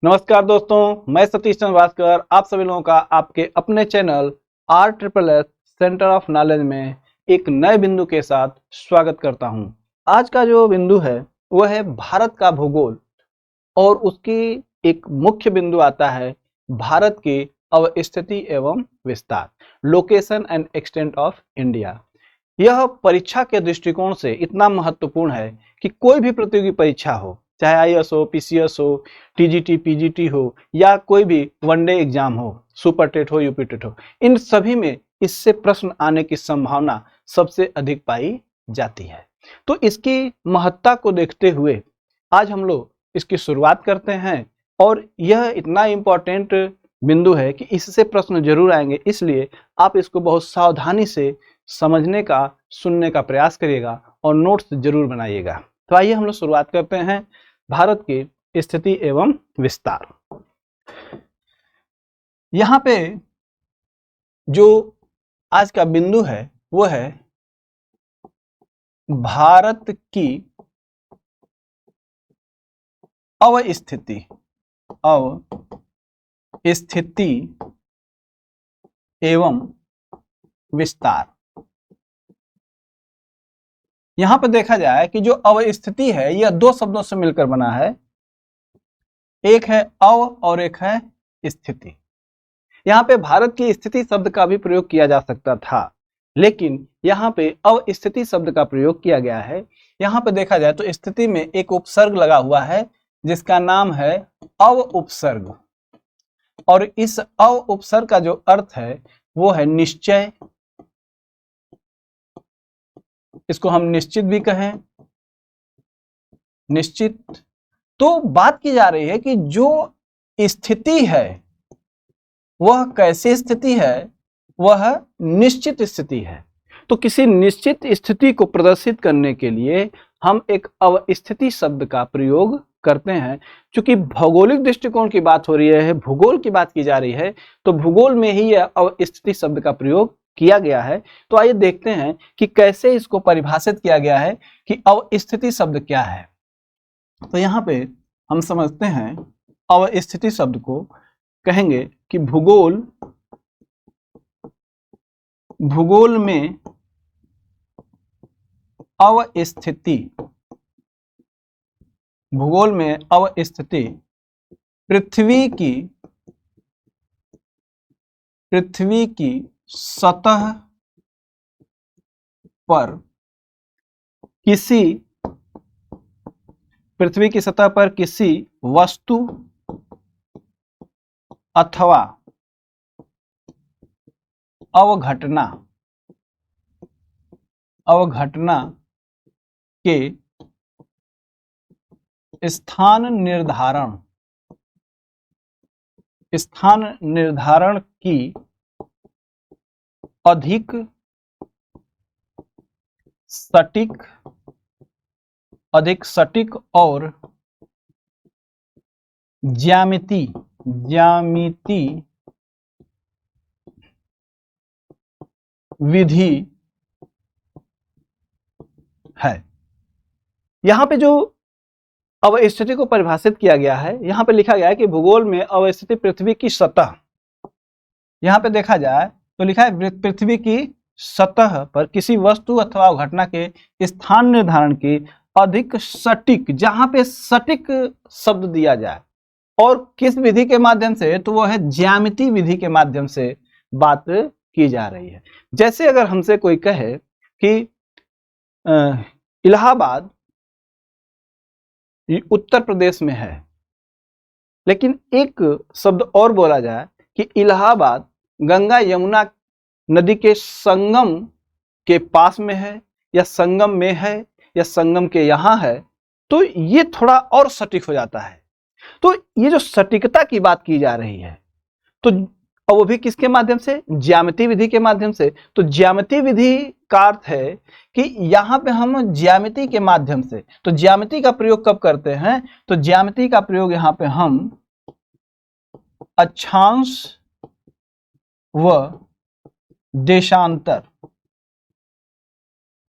नमस्कार दोस्तों, मैं सतीश चंद्र भास्कर आप सभी लोगों का आपके अपने channel RSSS centre of knowledge में एक नए बिंदु के साथ स्वागत करता हूं। आज का जो बिंदु है वह है भारत का भूगोल और उसकी एक मुख्य बिंदु आता है भारत की अवस्थिति एवं विस्तार, location and extent of India. यह परीक्षा के दृष्टिकोण से इतना महत्वपूर्ण है कि कोई भी प्रतियोगी परीक्षा हो, चाहे IAS हो, PCS हो, TGT, PGT हो या कोई भी वनडे एग्जाम हो, सुपर टेट हो, यूपी टेट हो, इन सभी में इससे प्रश्न आने की संभावना सबसे अधिक पाई जाती है। तो इसकी महत्ता को देखते हुए आज हम लोग इसकी शुरुआत करते हैं और यह इतना इम्पोर्टेंट बिंदु है कि इससे प्रश्न जरूर आएंगे, इसलिए आप इसको बहुत सावधानी से समझने का, सुनने का प्रयास करिएगा और नोट्स जरूर बनाइएगा। तो आइए हम लोग शुरुआत करते हैं भारत की स्थिति एवं विस्तार। यहाँ पे जो आज का बिंदु है वो है भारत की अवस्थिति एवं विस्तार। यहां पर देखा जाए कि जो अवस्थिति है यह दो शब्दों से मिलकर बना है, एक है अव और एक है स्थिति। यहाँ पे भारत की स्थिति शब्द का भी प्रयोग किया जा सकता था, लेकिन यहाँ पे अवस्थिति शब्द का प्रयोग किया गया है। यहाँ पे देखा जाए तो स्थिति में एक उपसर्ग लगा हुआ है जिसका नाम है अव उपसर्ग, और इस अव उपसर्ग का जो अर्थ है वो है निश्चय। इसको हम निश्चित भी कहें, निश्चित। तो बात की जा रही है कि जो स्थिति है वह कैसी स्थिति है, वह निश्चित स्थिति है। तो किसी निश्चित स्थिति को प्रदर्शित करने के लिए हम एक अवस्थिति शब्द का प्रयोग करते हैं। क्योंकि भौगोलिक दृष्टिकोण की बात हो रही है, भूगोल की बात की जा रही है, तो भूगोल में ही यह अवस्थिति शब्द का प्रयोग किया गया है। तो आइए देखते हैं कि कैसे इसको परिभाषित किया गया है कि अवस्थिति शब्द क्या है। तो यहाँ पे हम समझते हैं अवस्थिति शब्द को कहेंगे कि भूगोल में अवस्थिति, भूगोल में अवस्थिति पृथ्वी की सतह पर किसी वस्तु अथवा अवघटना के स्थान निर्धारण की अधिक सटीक और ज्यामिति विधि है। यहाँ पे जो अवस्थिति को परिभाषित किया गया है, यहाँ पे लिखा गया है कि भूगोल में अवस्थिति पृथ्वी की सतह, यहाँ पे देखा जाए तो लिखा है पृथ्वी की सतह पर किसी वस्तु अथवा घटना के स्थान निर्धारण की अधिक सटीक, जहां पे सटीक शब्द दिया जाए, और किस विधि के माध्यम से, तो वो है ज्यामिति विधि के माध्यम से बात की जा रही है। जैसे अगर हमसे कोई कहे कि इलाहाबाद उत्तर प्रदेश में है, लेकिन एक शब्द और बोला जाए कि इलाहाबाद गंगा यमुना नदी के संगम के पास में है, या संगम में है, या संगम के यहाँ है, तो ये थोड़ा और सटीक हो जाता है। तो ये जो सटीकता की बात की जा रही है, तो वो भी किसके माध्यम से, ज्यामिति विधि के माध्यम से। तो ज्यामिति विधि का अर्थ है कि यहाँ पे हम ज्यामिति के माध्यम से, तो ज्यामिति का प्रयोग कब करते हैं, तो ज्यामिति का प्रयोग यहाँ पे हम अक्षांश व देशांतर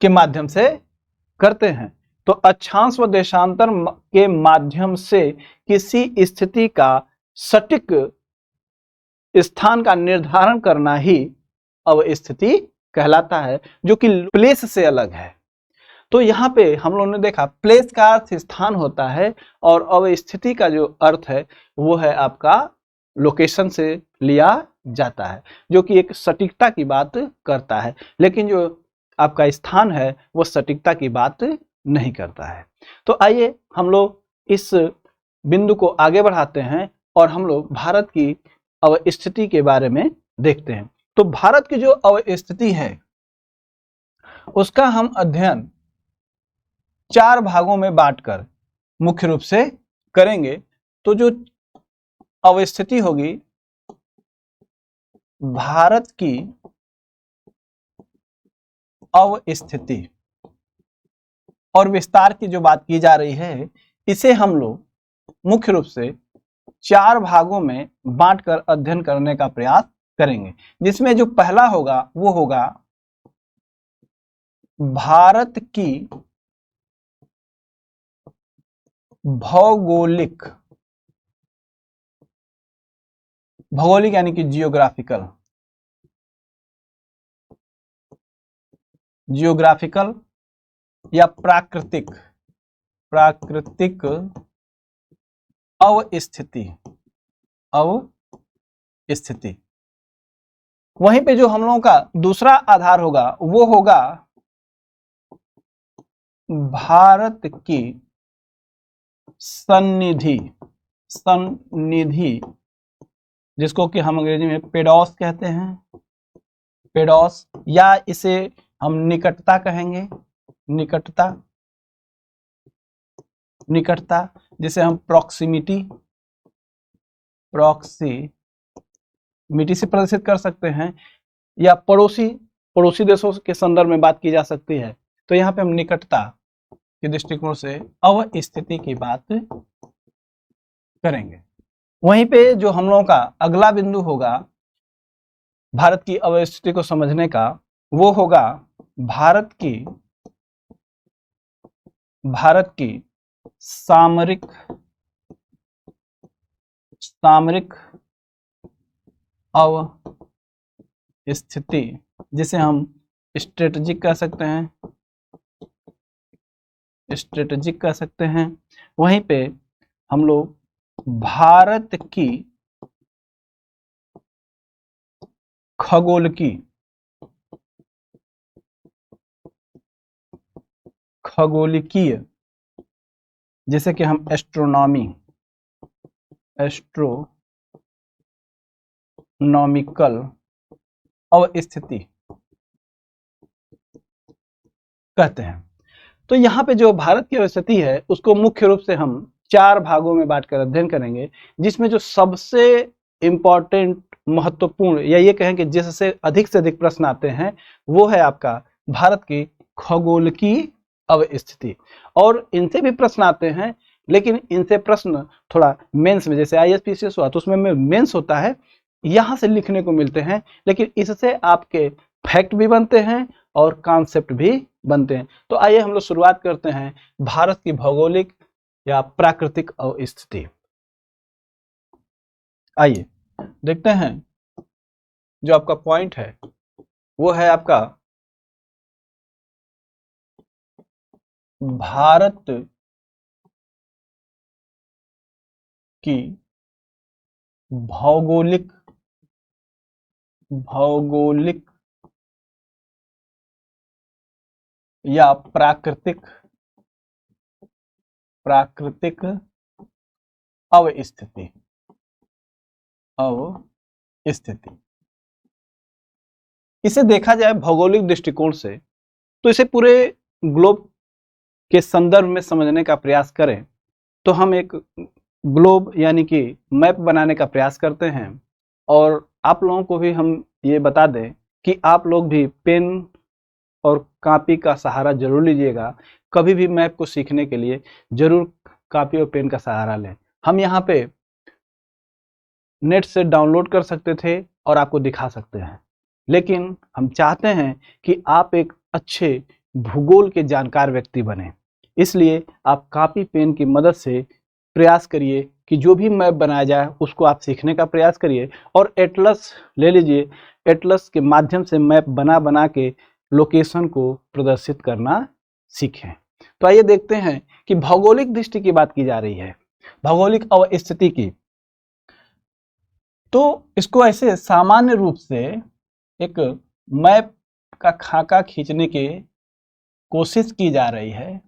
के माध्यम से करते हैं। तो अक्षांश व देशांतर के माध्यम से किसी स्थिति का सटीक स्थान का निर्धारण करना ही अवस्थिति कहलाता है, जो कि प्लेस से अलग है। तो यहाँ पे हम लोगों ने देखा प्लेस का अर्थ स्थान होता है और अवस्थिति का जो अर्थ है वो है आपका लोकेशन से लिया जाता है, जो कि एक सटीकता की बात करता है, लेकिन जो आपका स्थान है वो सटीकता की बात नहीं करता है। तो आइए हम लोग इस बिंदु को आगे बढ़ाते हैं और हम लोग भारत की अवस्थिति के बारे में देखते हैं। तो भारत की जो अवस्थिति है उसका हम अध्ययन 4 भागों में बांटकर मुख्य रूप से करेंगे। तो जो अवस्थिति होगी भारत की अवस्थिति और विस्तार की जो बात की जा रही है, इसे हम लोग मुख्य रूप से 4 भागों में बांटकर अध्ययन करने का प्रयास करेंगे, जिसमें जो पहला होगा वो होगा भारत की भौगोलिक यानी कि जियोग्राफिकल या प्राकृतिक अवस्थिति। वहीं पे जो हम लोगों का दूसरा आधार होगा वो होगा भारत की सन्निधि, जिसको कि हम अंग्रेजी में पेडोस कहते हैं, पेडोस, या इसे हम निकटता कहेंगे, निकटता जिसे हम प्रॉक्सिमिटी से प्रदर्शित कर सकते हैं, या पड़ोसी देशों के संदर्भ में बात की जा सकती है। तो यहाँ पे हम निकटता के दृष्टिकोण से अवस्थिति की बात करेंगे। वहीं पे जो हम लोगों का अगला बिंदु होगा भारत की अवस्थिति को समझने का, वो होगा भारत की सामरिक अवस्थिति, जिसे हम स्ट्रेटेजिक कह सकते हैं। वहीं पे हम लोग भारत की खगोलीय, जैसे कि हम एस्ट्रोनॉमिकल अवस्थिति कहते हैं। तो यहाँ पे जो भारत की अवस्थिति है उसको मुख्य रूप से हम 4 भागों में बांटकर अध्ययन करेंगे, जिसमें जो सबसे इंपॉर्टेंट, महत्वपूर्ण, या ये कहें कि जिससे अधिक से अधिक प्रश्न आते हैं, वो है आपका भारत की खगोलीय अवस्थिति। और इनसे भी प्रश्न आते हैं, लेकिन इनसे प्रश्न थोड़ा मेंस में, जैसे ISPCS हुआ तो उसमें मेंस होता है, यहाँ से लिखने को मिलते हैं, लेकिन इससे आपके फैक्ट भी बनते हैं और कॉन्सेप्ट भी बनते हैं। तो आइए हम लोग शुरुआत करते हैं भारत की भौगोलिक या प्राकृतिक अवस्थिति। आइए देखते हैं, जो आपका पॉइंट है वो है आपका भारत की भौगोलिक या प्राकृतिक अवस्थिति। इसे देखा जाए भौगोलिक दृष्टिकोण से तो इसे पूरे ग्लोब के संदर्भ में समझने का प्रयास करें तो हम एक ग्लोब यानी कि मैप बनाने का प्रयास करते हैं। और आप लोगों को भी हम ये बता दें कि आप लोग भी पेन और कॉपी का सहारा जरूर लीजिएगा। कभी भी मैप को सीखने के लिए जरूर कॉपी और पेन का सहारा लें। हम यहाँ पे नेट से डाउनलोड कर सकते थे और आपको दिखा सकते हैं, लेकिन हम चाहते हैं कि आप एक अच्छे भूगोल के जानकार व्यक्ति बने। इसलिए आप कॉपी पेन की मदद से प्रयास करिए कि जो भी मैप बनाया जाए उसको आप सीखने का प्रयास करिए और एटलस ले लीजिए। एटलस के माध्यम से मैप बना बना के लोकेशन को प्रदर्शित करना सीखें। तो आइए देखते हैं कि भौगोलिक दृष्टि की बात की जा रही है, भौगोलिक अवस्थिति की। तो इसको ऐसे सामान्य रूप से एक मैप का खाका खींचने की कोशिश की जा रही है।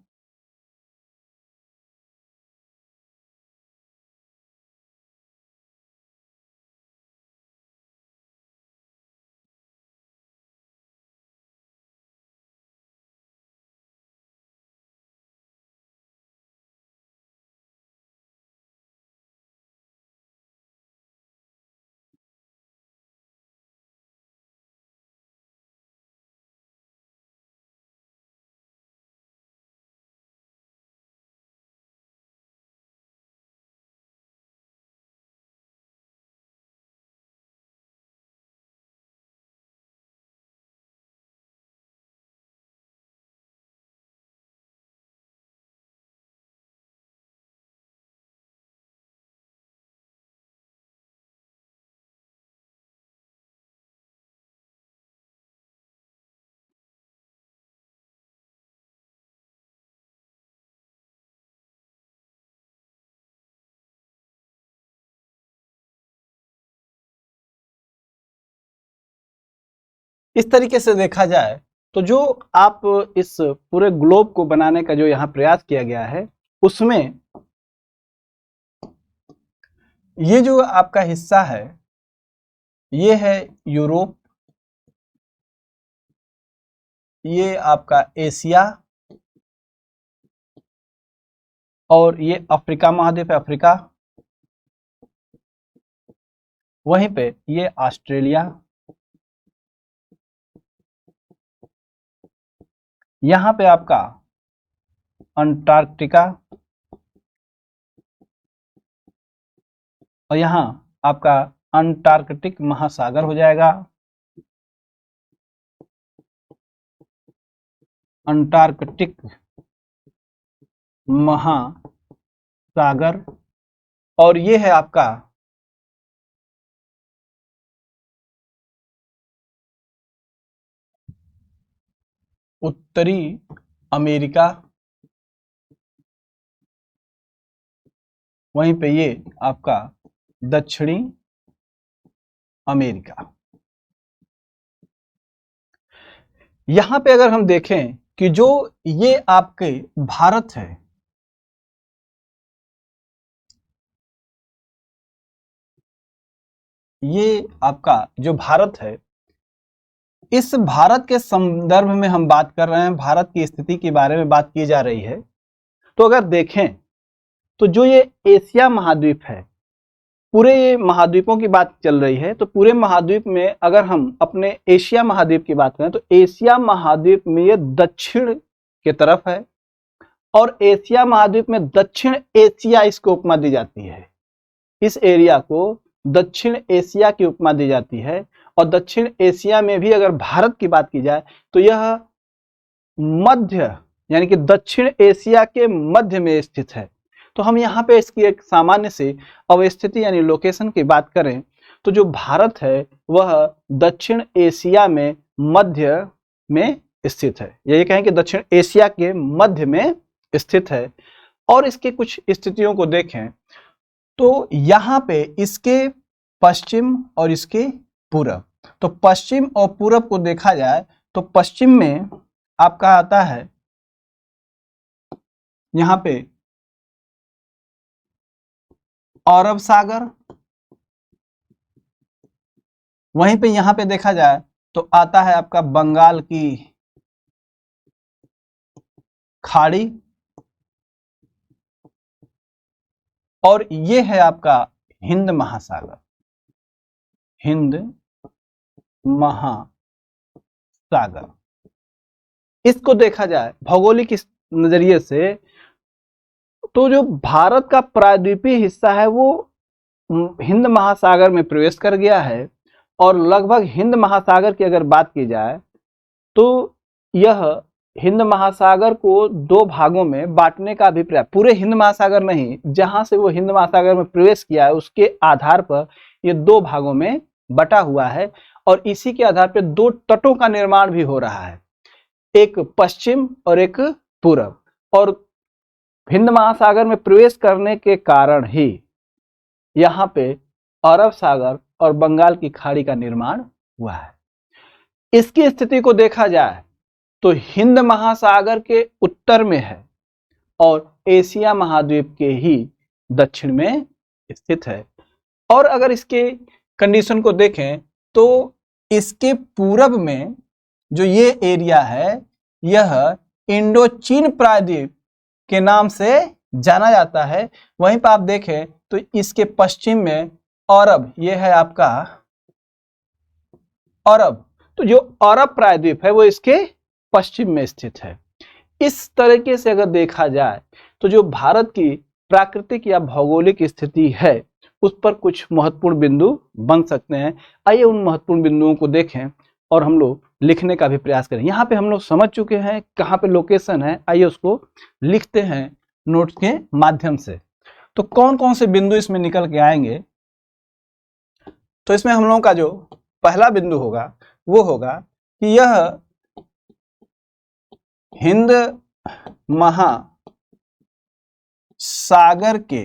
इस तरीके से देखा जाए तो जो आप इस पूरे ग्लोब को बनाने का जो यहाँ प्रयास किया गया है उसमें ये जो आपका हिस्सा है ये है यूरोप, ये आपका एशिया और ये अफ्रीका महाद्वीप है, अफ्रीका। वहीं पे ये ऑस्ट्रेलिया, यहाँ पे आपका अंटार्कटिका और यहाँ आपका अंटार्कटिक महासागर हो जाएगा। अंटार्कटिक महासागर और ये है आपका उत्तरी अमेरिका, वहीं पे ये आपका दक्षिणी अमेरिका। यहां पे अगर हम देखें कि जो ये आपके भारत है, ये आपका जो भारत है, इस भारत के संदर्भ में हम बात कर रहे हैं, भारत की स्थिति के बारे में बात की जा रही है। तो अगर देखें तो जो ये एशिया महाद्वीप है, पूरे ये महाद्वीपों की बात चल रही है, तो पूरे महाद्वीप में अगर हम अपने एशिया महाद्वीप की बात करें तो एशिया महाद्वीप में ये दक्षिण की तरफ है और एशिया महाद्वीप में दक्षिण एशिया इसको उपमा दी जाती है। इस एरिया को दक्षिण एशिया की उपमा दी जाती है और दक्षिण एशिया में भी अगर भारत की बात की जाए तो यह मध्य यानी कि दक्षिण एशिया के मध्य में स्थित है। तो हम यहाँ पे इसकी एक सामान्य से अवस्थिति यानी लोकेशन की बात करें तो जो भारत है वह दक्षिण एशिया में मध्य में स्थित है, यही कहें कि दक्षिण एशिया के मध्य में स्थित है। और इसके कुछ स्थितियों को देखें तो यहाँ पे इसके पश्चिम और इसके पूरब, तो पश्चिम और पूरब को देखा जाए तो पश्चिम में आपका आता है यहाँ पे अरब सागर, वहीं पे यहाँ पे देखा जाए तो आता है आपका बंगाल की खाड़ी और ये है आपका हिंद महासागर, हिंद महासागर। इसको देखा जाए भौगोलिक नजरिए से तो जो भारत का प्रायद्वीपीय हिस्सा है वो हिंद महासागर में प्रवेश कर गया है और लगभग हिंद महासागर की अगर बात की जाए तो यह हिंद महासागर को दो भागों में बांटने का भी प्रयास, पूरे हिंद महासागर नहीं, जहां से वो हिंद महासागर में प्रवेश किया है उसके आधार पर ये दो भागों में बटा हुआ है और इसी के आधार पर दो तटों का निर्माण भी हो रहा है, एक पश्चिम और एक पूरब। और हिंद महासागर में प्रवेश करने के कारण ही यहाँ पे अरब सागर और बंगाल की खाड़ी का निर्माण हुआ है। इसकी स्थिति को देखा जाए तो हिंद महासागर के उत्तर में है और एशिया महाद्वीप के ही दक्षिण में स्थित है। और अगर इसके कंडीशन को देखें तो इसके पूरब में जो ये एरिया है यह इंडो चीन प्रायद्वीप के नाम से जाना जाता है। वहीं पर आप देखें तो इसके पश्चिम में अरब, ये है आपका अरब, तो जो अरब प्रायद्वीप है वो इसके पश्चिम में स्थित है। इस तरीके से अगर देखा जाए तो जो भारत की प्राकृतिक या भौगोलिक स्थिति है उस पर कुछ महत्वपूर्ण बिंदु बन सकते हैं। आइए उन महत्वपूर्ण बिंदुओं को देखें और हम लोग लिखने का भी प्रयास करें। यहाँ पे हम लोग समझ चुके हैं कहाँ पे लोकेशन है, आइए उसको लिखते हैं नोट्स के माध्यम से। तो कौन कौन से बिंदु इसमें निकल के आएंगे, तो इसमें हम लोगों का जो पहला बिंदु होगा वो होगा कि यह हिंद महासागर के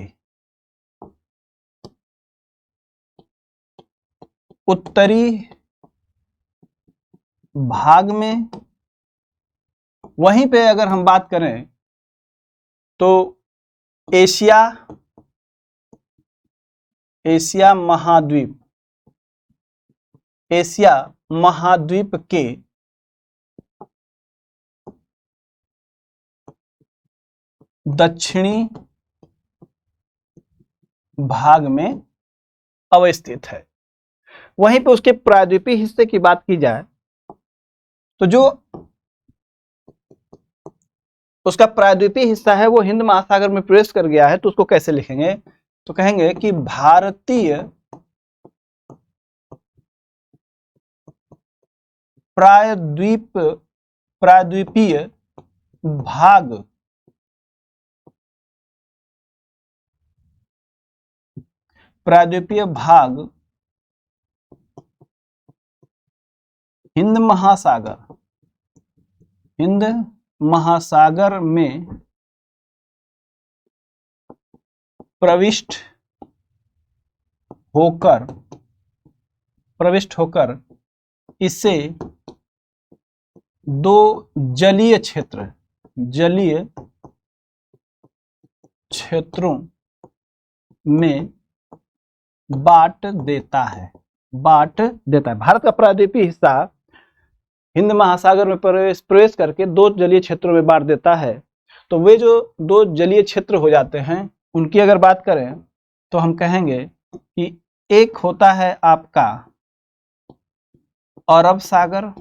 उत्तरी भाग में, वहीं पे अगर हम बात करें तो एशिया महाद्वीप के दक्षिणी भाग में अवस्थित है। वहीं पे उसके प्रायद्वीपीय हिस्से की बात की जाए तो जो उसका प्रायद्वीपीय हिस्सा है वो हिंद महासागर में प्रवेश कर गया है, तो उसको कैसे लिखेंगे, तो कहेंगे कि भारतीय प्रायद्वीपीय भाग हिंद महासागर में प्रविष्ट होकर इसे दो जलीय क्षेत्रों में बांट देता है। भारत का प्रायद्वीपीय हिस्सा हिंद महासागर में प्रवेश करके दो जलीय क्षेत्रों में बांट देता है। तो वे जो दो जलीय क्षेत्र हो जाते हैं उनकी अगर बात करें तो हम कहेंगे कि एक होता है आपका अरब सागर,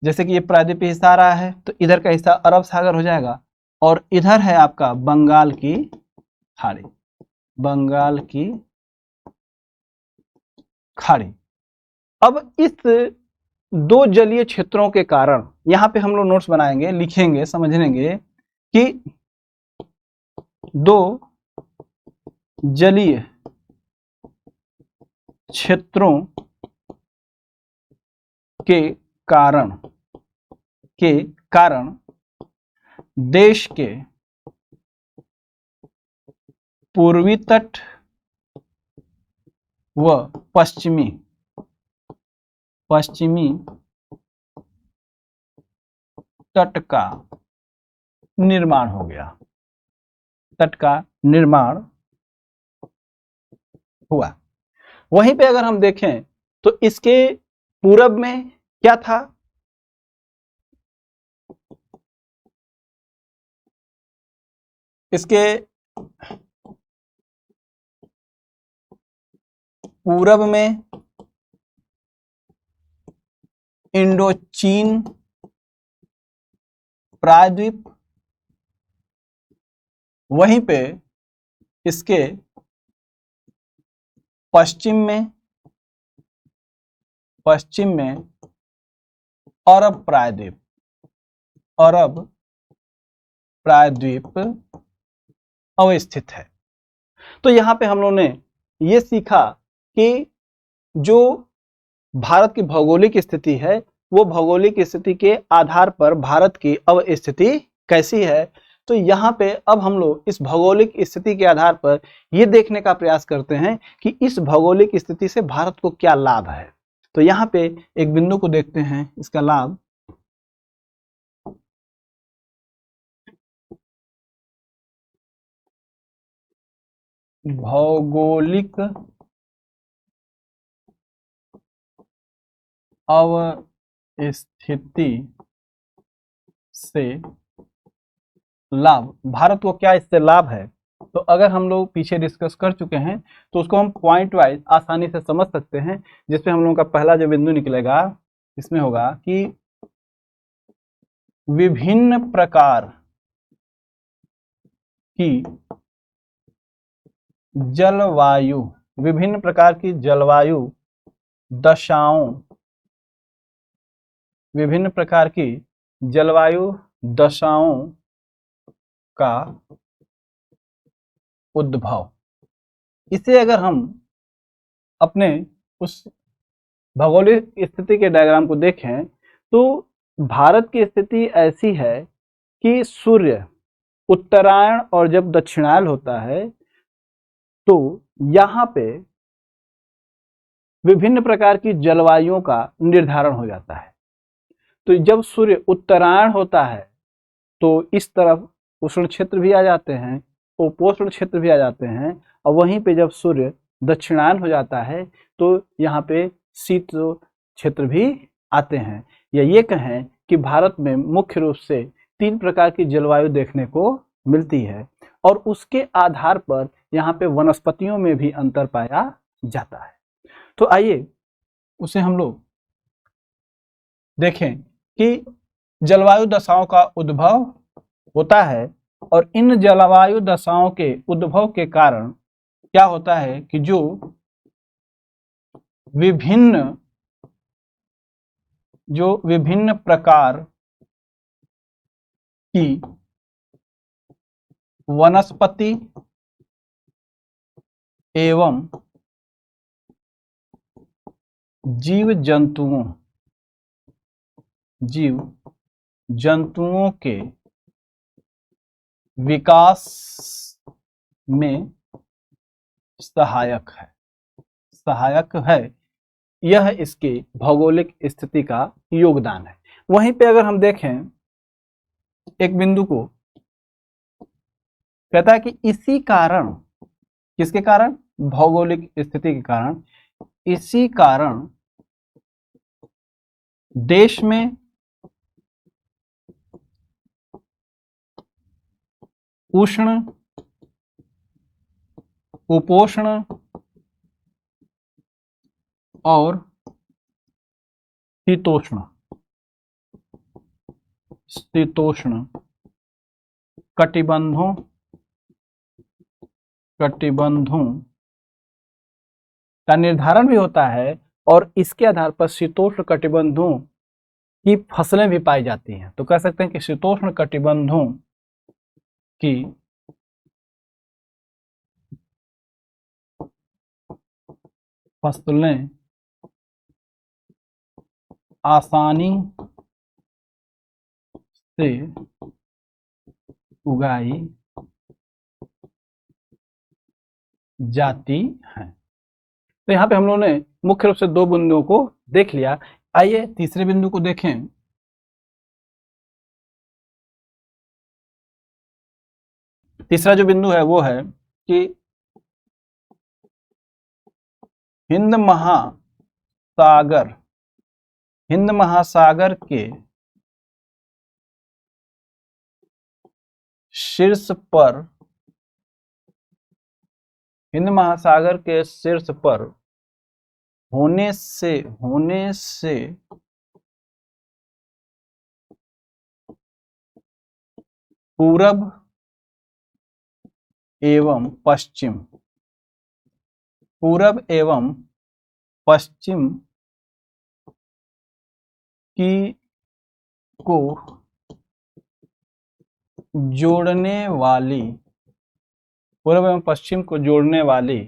जैसे कि ये प्रायद्वीपीय हिस्सा आ रहा है तो इधर का हिस्सा अरब सागर हो जाएगा, और इधर है आपका बंगाल की खाड़ी। अब इस दो जलीय क्षेत्रों के कारण यहाँ पे हम लोग नोट्स बनाएंगे, लिखेंगे, समझेंगे कि दो जलीय क्षेत्रों के कारण देश के पूर्वी तट व पश्चिमी तट का निर्माण हो गया, हुआ। वहीं पे अगर हम देखें तो इसके पूरब में क्या था, इसके पूरब में इंडो चीन प्रायद्वीप, वहीं पे इसके पश्चिम में अरब प्रायद्वीप अवस्थित है। तो यहाँ पे हम लोगों ने ये सीखा कि जो भारत की भौगोलिक स्थिति है, वो भौगोलिक स्थिति के आधार पर भारत की अवस्थिति कैसी है। तो यहाँ पे अब हम लोग इस भौगोलिक स्थिति के आधार पर ये देखने का प्रयास करते हैं कि इस भौगोलिक स्थिति से भारत को क्या लाभ है। तो यहाँ पे एक बिंदु को देखते हैं, इसका लाभ। भौगोलिक अवस्थिति से लाभ, भारत को क्या इससे लाभ है। तो अगर हम लोग पीछे डिस्कस कर चुके हैं तो उसको हम पॉइंट वाइज आसानी से समझ सकते हैं, जिसमें हम लोगों का पहला जो बिंदु निकलेगा इसमें होगा कि विभिन्न प्रकार की जलवायु, विभिन्न प्रकार की जलवायु दशाओं, विभिन्न प्रकार की जलवायु दशाओं का उद्भव। इसे अगर हम अपने उस भौगोलिक स्थिति के डायग्राम को देखें तो भारत की स्थिति ऐसी है कि सूर्य उत्तरायण और जब दक्षिणायन होता है तो यहाँ पे विभिन्न प्रकार की जलवायुओं का निर्धारण हो जाता है। तो जब सूर्य उत्तरायण होता है तो इस तरफ उष्ण क्षेत्र भी आ जाते हैं, उपोष्ण क्षेत्र भी आ जाते हैं, और वहीं पे जब सूर्य दक्षिणायन हो जाता है तो यहाँ पे शीत क्षेत्र भी आते हैं। या ये कहें कि भारत में मुख्य रूप से 3 प्रकार की जलवायु देखने को मिलती है और उसके आधार पर यहाँ पे वनस्पतियों में भी अंतर पाया जाता है। तो आइए उसे हम लोग देखें कि जलवायु दशाओं का उद्भव होता है और इन जलवायु दशाओं के उद्भव के कारण क्या होता है कि जो विभिन्न प्रकार की वनस्पति एवं जीव जंतुओं के विकास में सहायक है, यह इसके भौगोलिक स्थिति का योगदान है। वहीं पे अगर हम देखें एक बिंदु को, कहता है कि इसी कारण, किसके कारण, भौगोलिक स्थिति के कारण, इसी कारण देश में उष्ण, उपोष्ण और शीतोष्ण कटिबंधों का निर्धारण भी होता है और इसके आधार पर शीतोष्ण कटिबंधों की फसलें भी पाई जाती हैं। तो कह सकते हैं कि शीतोष्ण कटिबंधों की फसलें आसानी से उगाई जाती हैं। तो यहाँ पे हम लोगों ने मुख्य रूप से 2 बिंदुओं को देख लिया। आइए तीसरे बिंदु को देखें। तीसरा जो बिंदु है वो है कि हिंद महासागर के शीर्ष पर, हिंद महासागर के शीर्ष पर होने से पूरब एवं पश्चिम पूरब एवं पश्चिम की को जोड़ने वाली, पूर्व एवं पश्चिम को जोड़ने वाली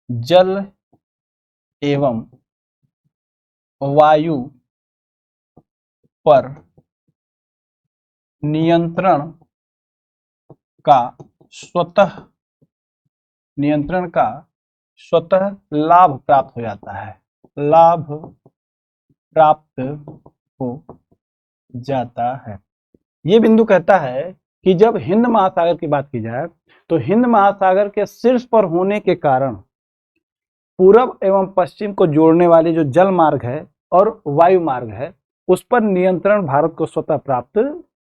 जल एवं वायु पर नियंत्रण का स्वतः लाभ प्राप्त हो जाता है, लाभ प्राप्त हो जाता है। ये बिंदु कहता है कि जब हिंद महासागर की बात की जाए तो हिंद महासागर के शीर्ष पर होने के कारण पूरब एवं पश्चिम को जोड़ने वाली जो जल मार्ग है और वायु मार्ग है उस पर नियंत्रण भारत को स्वतः प्राप्त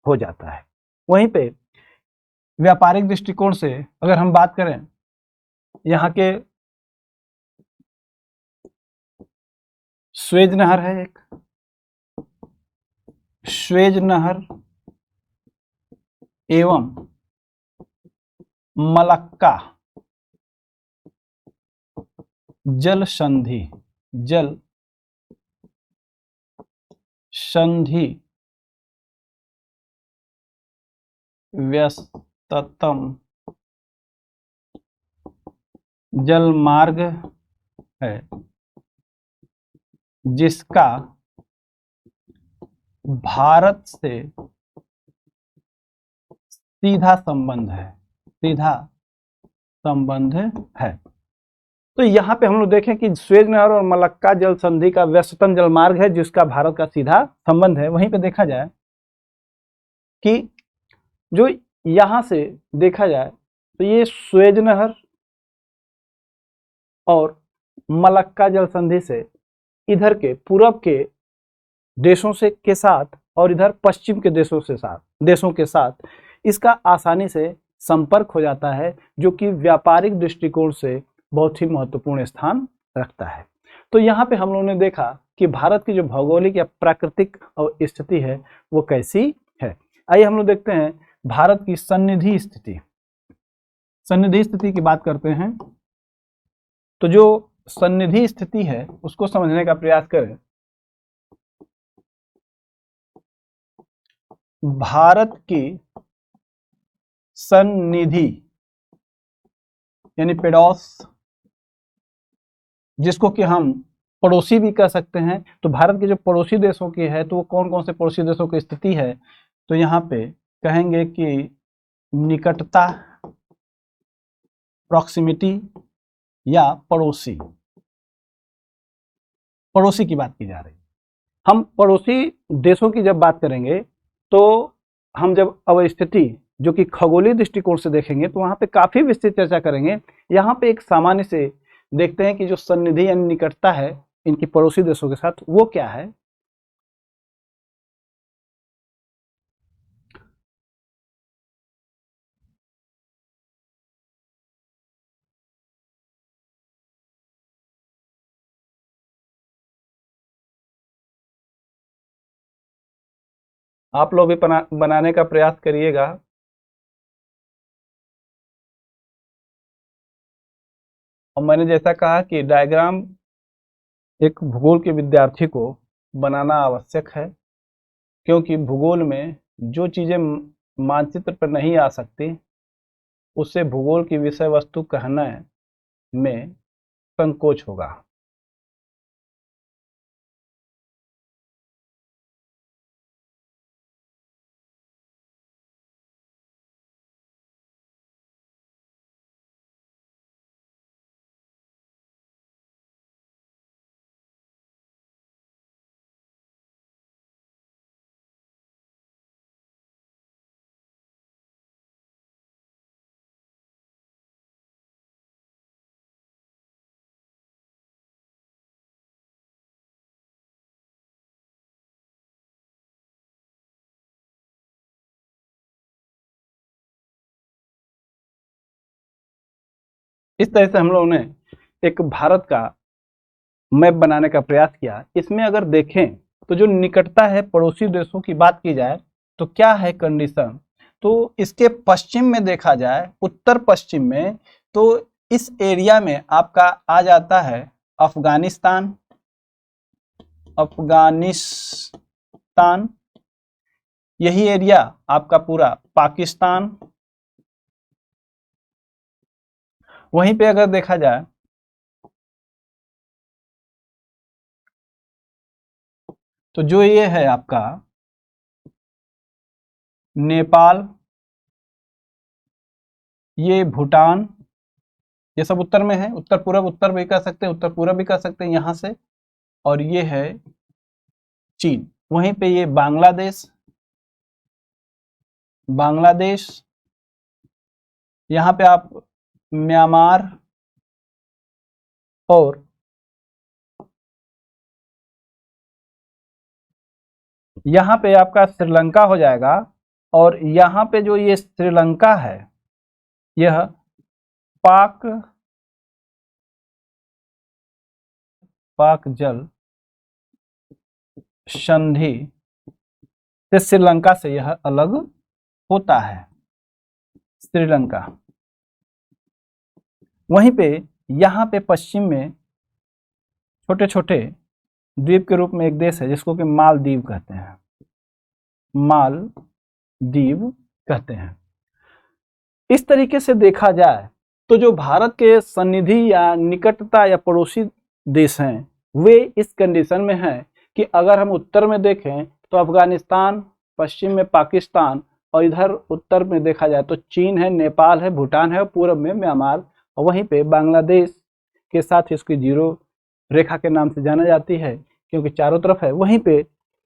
हो जाता है। वहीं पे व्यापारिक दृष्टिकोण से अगर हम बात करें, यहाँ के स्वेज नहर है, एक स्वेज नहर एवं मलक्का जल संधि व्यस्ततम जल मार्ग है जिसका भारत से सीधा संबंध है। तो यहाँ पे हम लोग देखें कि स्वेज नहर और मलक्का जल संधि का व्यस्ततम जल मार्ग है जिसका भारत का सीधा संबंध है। वहीं पे देखा जाए कि जो यहाँ से देखा जाए तो ये स्वेज नहर और मलक्का जल संधि से इधर के पूरब के देशों से के साथ और इधर पश्चिम के देशों के साथ इसका आसानी से संपर्क हो जाता है, जो कि व्यापारिक दृष्टिकोण से बहुत ही महत्वपूर्ण स्थान रखता है। तो यहाँ पे हम लोगों ने देखा कि भारत की जो भौगोलिक या प्राकृतिक स्थिति है वो कैसी है। आइए हम लोग देखते हैं भारत की सन्निधि स्थिति की बात करते हैं। तो जो सन्निधि स्थिति है उसको समझने का प्रयास करें। भारत की सन्निधि यानी पेडोस, जिसको कि हम पड़ोसी भी कह सकते हैं, तो भारत के जो पड़ोसी देशों की है तो वो कौन कौन से पड़ोसी देशों की स्थिति है, तो यहाँ पे कहेंगे कि निकटता, प्रॉक्सिमिटी या पड़ोसी की बात की जा रही है। हम पड़ोसी देशों की जब बात करेंगे तो हम जब अवस्थिति जो कि खगोलीय दृष्टिकोण से देखेंगे तो वहाँ पे काफी विस्तृत चर्चा करेंगे। यहाँ पे एक सामान्य से देखते हैं कि जो सन्निधि यानी निकटता है इनकी पड़ोसी देशों के साथ वो क्या है। आप लोग भी बनाने का प्रयास करिएगा। और मैंने जैसा कहा कि डायग्राम एक भूगोल के विद्यार्थी को बनाना आवश्यक है, क्योंकि भूगोल में जो चीजें मानचित्र पर नहीं आ सकती उससे भूगोल की विषय वस्तु कहने में संकोच होगा। इस तरह से हम लोगों ने एक भारत का मैप बनाने का प्रयास किया। इसमें अगर देखें तो जो निकटता है पड़ोसी देशों की बात की जाए तो क्या है कंडीशन, तो इसके पश्चिम में देखा जाए, उत्तर पश्चिम में, तो इस एरिया में आपका आ जाता है अफगानिस्तान, अफगानिस्तान, यही एरिया आपका पूरा पाकिस्तान। वहीं पे अगर देखा जाए तो जो ये है आपका नेपाल, ये भूटान, ये सब उत्तर में है, उत्तर पूर्व, उत्तर भी कह सकते हैं, उत्तर पूर्व भी कह सकते हैं यहां से। और ये है चीन। वहीं पे ये बांग्लादेश, बांग्लादेश, यहाँ पे आप म्यांमार, और यहाँ पे आपका श्रीलंका हो जाएगा। और यहाँ पे जो ये श्रीलंका है यह पाक जल संधि से श्रीलंका से यह अलग होता है, श्रीलंका। वहीं पे यहाँ पे पश्चिम में छोटे छोटे द्वीप के रूप में एक देश है जिसको कि मालदीव कहते हैं, मालदीव कहते हैं। इस तरीके से देखा जाए तो जो भारत के सन्निधि या निकटता या पड़ोसी देश हैं वे इस कंडीशन में हैं कि अगर हम उत्तर में देखें तो अफगानिस्तान, पश्चिम में पाकिस्तान, और इधर उत्तर में देखा जाए तो चीन है, नेपाल है, भूटान है, और पूर्व में म्यांमार, और वहीं पे बांग्लादेश के साथ इसकी जीरो रेखा के नाम से जाना जाती है क्योंकि चारों तरफ है। वहीं पे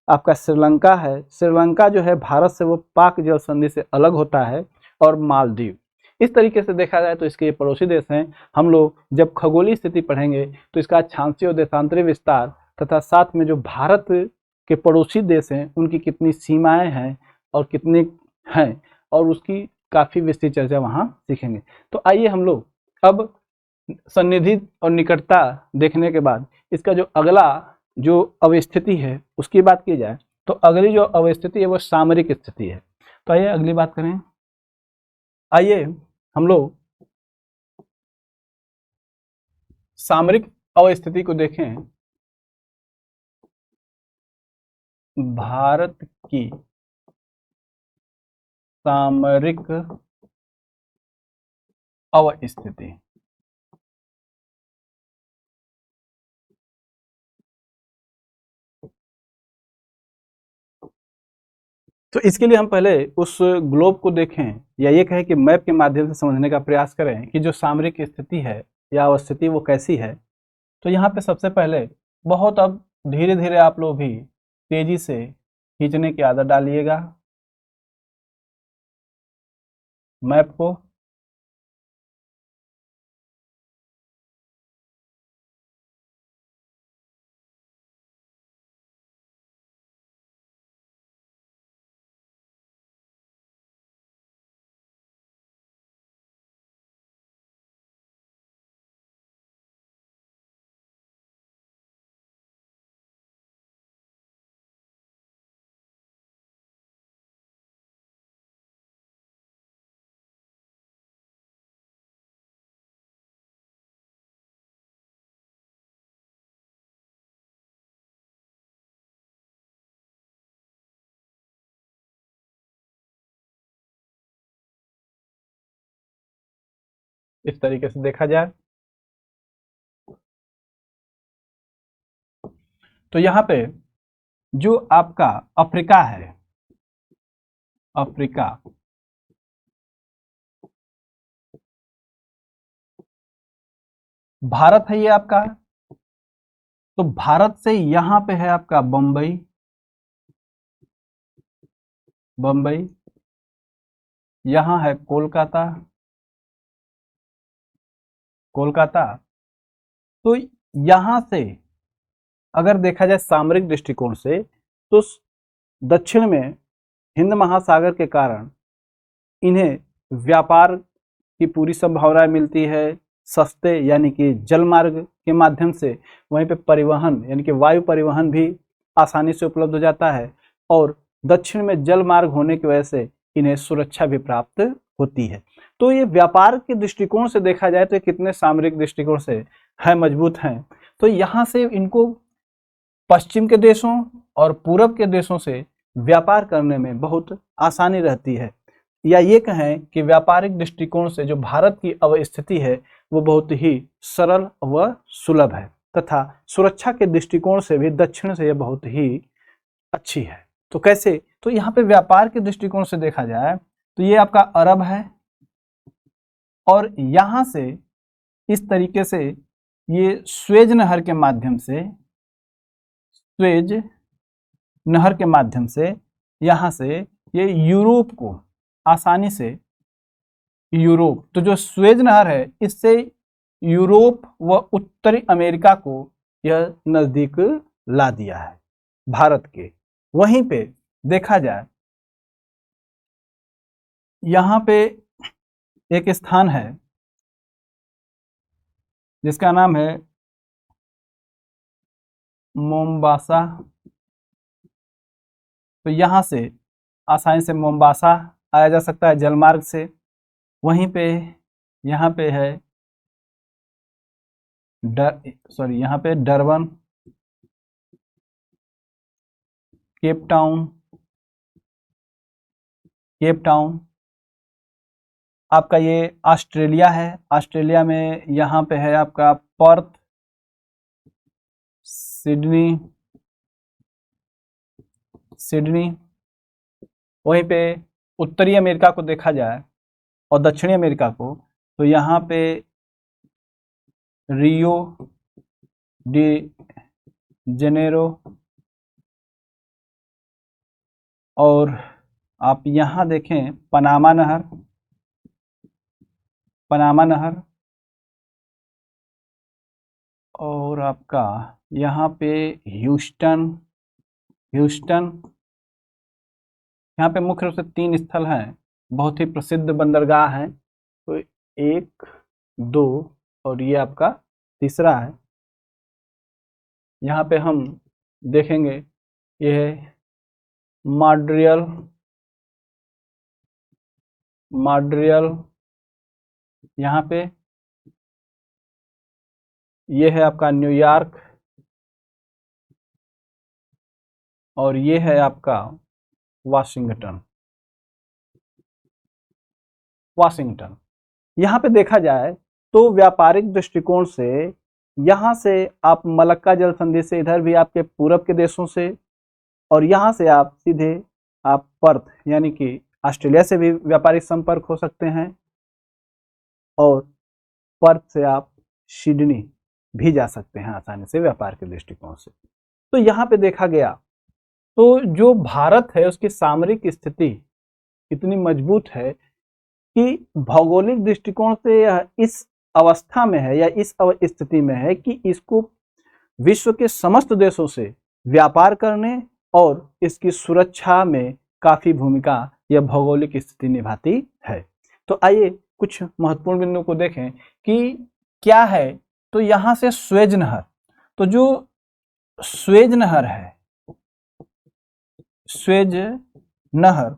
आपका श्रीलंका है, श्रीलंका जो है भारत से वो पाक जल संधि से अलग होता है, और मालदीव। इस तरीके से देखा जाए तो इसके ये पड़ोसी देश हैं। हम लोग जब खगोलीय स्थिति पढ़ेंगे तो इसका अक्षांशीय और देशांतरीय विस्तार तथा साथ में जो भारत के पड़ोसी देश हैं उनकी कितनी सीमाएं हैं और कितनी हैं, और उसकी काफ़ी विस्तृत चर्चा वहाँ सीखेंगे। तो आइए हम लोग अब सन्निधि और निकटता देखने के बाद इसका जो अगला जो अवस्थिति है उसकी बात की जाए तो अगली जो अवस्थिति है वो सामरिक स्थिति है। तो आइए अगली बात करें। आइए हम लोग सामरिक अवस्थिति को देखें। भारत की सामरिक अवस्थिति, तो इसके लिए हम पहले उस ग्लोब को देखें या ये कहें कि मैप के माध्यम से समझने का प्रयास करें कि जो सामरिक स्थिति है या अवस्थिति वो कैसी है। तो यहाँ पे सबसे पहले बहुत अब धीरे धीरे आप लोग भी तेजी से खींचने की आदत डालिएगा मैप को। इस तरीके से देखा जाए तो यहाँ पे जो आपका अफ्रीका है, अफ्रीका, भारत है ये आपका। तो भारत से यहां पे है आपका बंबई, बंबई, यहां है कोलकाता, कोलकाता। तो यहां से अगर देखा जाए सामरिक दृष्टिकोण से तो दक्षिण में हिंद महासागर के कारण इन्हें व्यापार की पूरी संभावना मिलती है, सस्ते यानी कि जल मार्ग के माध्यम से। वहीं पे परिवहन यानी कि वायु परिवहन भी आसानी से उपलब्ध हो जाता है, और दक्षिण में जल मार्ग होने की वजह से इन्हें सुरक्षा भी प्राप्त होती है। तो ये व्यापार के दृष्टिकोण से देखा जाए तो ये कितने सामरिक दृष्टिकोण से है, मजबूत हैं। तो यहाँ से इनको पश्चिम के देशों और पूरब के देशों से व्यापार करने में बहुत आसानी रहती है, या ये कहें कि व्यापारिक दृष्टिकोण से जो भारत की अवस्थिति है वो बहुत ही सरल व सुलभ है, तथा सुरक्षा के दृष्टिकोण से भी दक्षिण से यह बहुत ही अच्छी है। तो कैसे? तो यहाँ पे व्यापार के दृष्टिकोण से देखा जाए तो ये आपका अरब है, और यहाँ से इस तरीके से ये स्वेज नहर के माध्यम से, स्वेज नहर के माध्यम से यहाँ से ये यूरोप को आसानी से, यूरोप, तो जो स्वेज नहर है इससे यूरोप व उत्तरी अमेरिका को यह नजदीक ला दिया है भारत के। वहीं पे देखा जाए यहाँ पे एक स्थान है जिसका नाम है मोम्बासा। तो यहाँ से आसानी से मोम्बासा आया जा सकता है जलमार्ग से। वहीं पे यहाँ पे है यहाँ पे Durban, Cape Town, Cape Town आपका ये ऑस्ट्रेलिया है। ऑस्ट्रेलिया में यहाँ पे है आपका पर्थ, सिडनी, सिडनी। वहीं पे उत्तरी अमेरिका को देखा जाए और दक्षिणी अमेरिका को, तो यहाँ पे रियो डी जेनेरो, और आप यहाँ देखें पनामा नहर, पनामा नहर, और आपका यहाँ पे ह्यूस्टन, ह्यूस्टन। यहाँ पे मुख्य रूप से 3 स्थल हैं, बहुत ही प्रसिद्ध बंदरगाह हैं। तो 1, 2 और ये आपका तीसरा है। यहाँ पे हम देखेंगे ये है मॉन्ट्रियल, मॉन्ट्रियल। यहाँ पे ये है आपका न्यूयॉर्क, और ये है आपका वाशिंगटन, वाशिंगटन। यहाँ पे देखा जाए तो व्यापारिक दृष्टिकोण से यहाँ से आप मलक्का जल संधि से, इधर भी आपके पूरब के देशों से, और यहाँ से आप सीधे आप पर्थ यानी कि ऑस्ट्रेलिया से भी व्यापारिक संपर्क हो सकते हैं, और पर्थ से आप सिडनी भी जा सकते हैं आसानी से व्यापार के दृष्टिकोण से। तो यहाँ पे देखा गया तो जो भारत है उसकी सामरिक स्थिति इतनी मजबूत है कि भौगोलिक दृष्टिकोण से यह इस अवस्था में है या इस स्थिति में है कि इसको विश्व के समस्त देशों से व्यापार करने और इसकी सुरक्षा में काफी भूमिका यह भौगोलिक स्थिति निभाती है। तो आइए कुछ महत्वपूर्ण बिंदुओं को देखें कि क्या है। तो यहाँ से स्वेज नहर, तो जो स्वेज नहर है, स्वेज नहर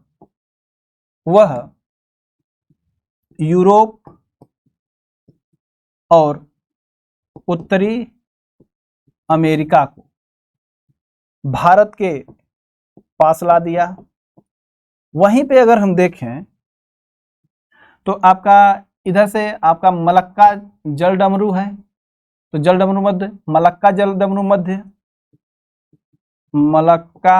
वह यूरोप और उत्तरी अमेरिका को भारत के पास ला दिया। वहीं पे अगर हम देखें तो आपका इधर से आपका मलक्का जल डमरू है, तो जल डमरू मध्य, मलक्का जल डमरू मध्य, मलक्का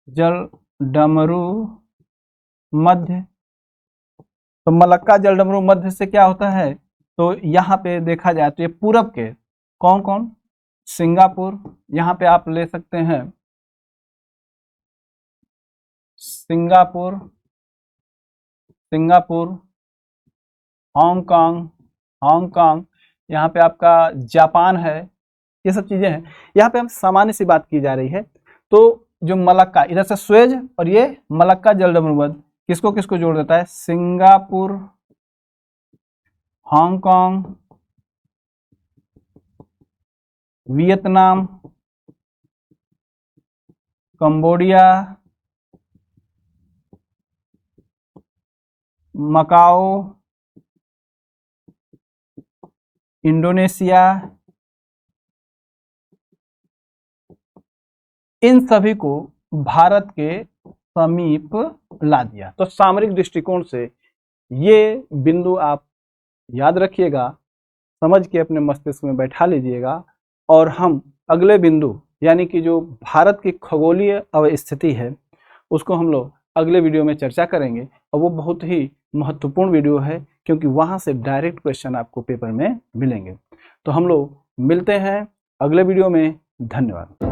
जल डमरू मध्य। तो मलक्का जल डमरू मध्य से क्या होता है, तो यहाँ पे देखा जाए तो ये पूरब के कौन कौन, सिंगापुर, यहाँ पे आप ले सकते हैं सिंगापुर, सिंगापुर, हांगकांग, हांगकांग, यहाँ पे आपका जापान है, ये सब चीजें हैं। यहाँ पे हम सामान्य सी बात की जा रही है। तो जो मलक्का इधर से स्वेज और ये मलक्का जलडमरूमध्य किसको किसको जोड़ देता है, Singapore, Hong Kong, Vietnam, Cambodia, Macau, Indonesia, इन सभी को भारत के समीप ला दिया। तो सामरिक दृष्टिकोण से ये बिंदु आप याद रखिएगा, समझ के अपने मस्तिष्क में बैठा लीजिएगा, और हम अगले बिंदु यानी कि जो भारत की खगोलीय अवस्थिति है उसको हम लोग अगले वीडियो में चर्चा करेंगे, और वो बहुत ही महत्वपूर्ण वीडियो है क्योंकि वहां से डायरेक्ट क्वेश्चन आपको पेपर में मिलेंगे। तो हम लोग मिलते हैं अगले वीडियो में। धन्यवाद।